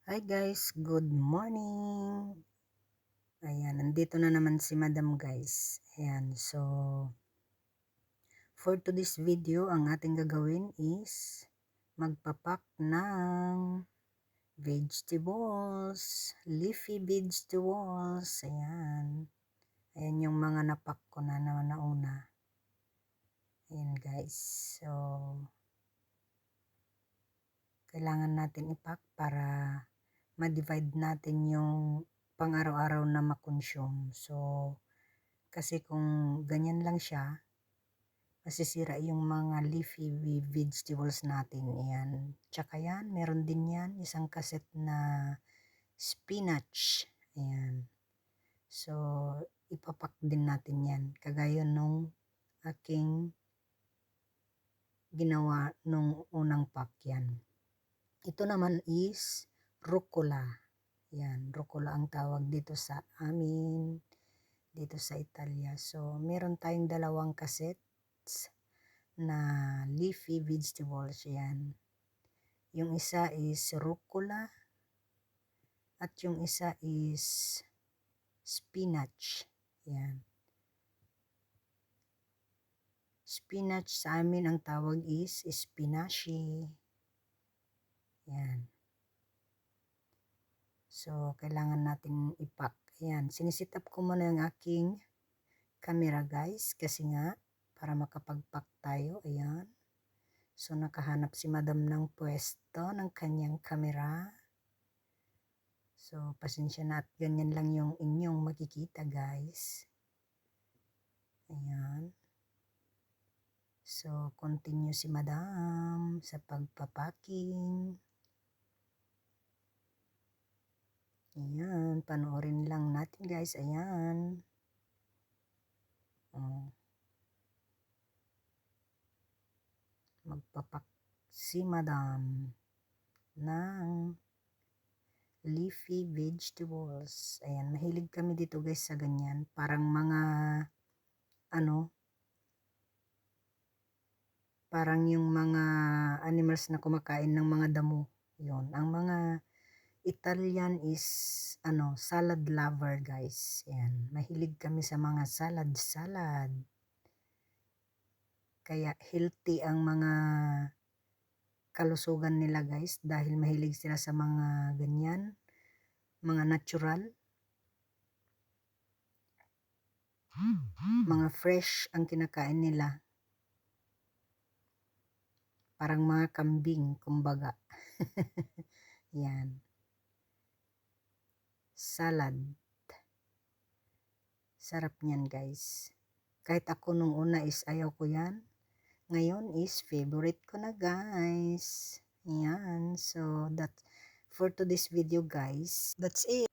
Hi guys, good morning. Ayan, nandito na naman si Madam guys. Ayan, so for today's video, ang ating gagawin is magpapak ng vegetables, leafy vegetables. Ayan. Ayan yung mga napak ko na nauna. Ayan guys. So kailangan natin ipak para ma-divide natin yung pang-araw-araw na makonsume. So, kasi kung ganyan lang siya, masisira yung mga leafy vegetables natin. Ayan. Tsaka yan, meron din yan, isang kaset na spinach. Ayan. So, ipapak din natin yan. Kagaya nung aking ginawa nung unang pack yan. Ito naman is rucola. Yan, rucola ang tawag dito sa amin, dito sa Italia. So, meron tayong dalawang cassettes na leafy vegetables. Yan. Yung isa is rucola at yung isa is spinach. Yan. Spinach sa amin ang tawag is spinaci. Yan. So, kailangan natin ipak. Ayan, sinisitap ko muna yung aking camera guys kasi nga para makapag-pack tayo. Ayan. So, nakahanap si Madam ng pwesto ng kanyang camera. So, pasensya na at ganyan lang yung inyong makikita guys. Ayan. So, continue si Madam sa pagpapacking. Ayan, panoorin lang natin guys. Ayan. Magpapak si Madam ng leafy vegetables. Ayan, mahilig kami dito guys sa ganyan. Parang mga parang yung mga animals na kumakain ng mga damo. Yun, ang mga Italian is salad lover guys. Ayan, mahilig kami sa mga salad. Kaya healthy ang mga kalusugan nila guys dahil mahilig sila sa mga ganyan, mga natural. Mga fresh ang kinakain nila. Parang mga kambing, kumbaga. Yan. Salad. Sarap niyan guys. Kahit ako nung una is ayaw ko yan. Ngayon is favorite ko na guys. Yan. So, for today's video guys, that's it.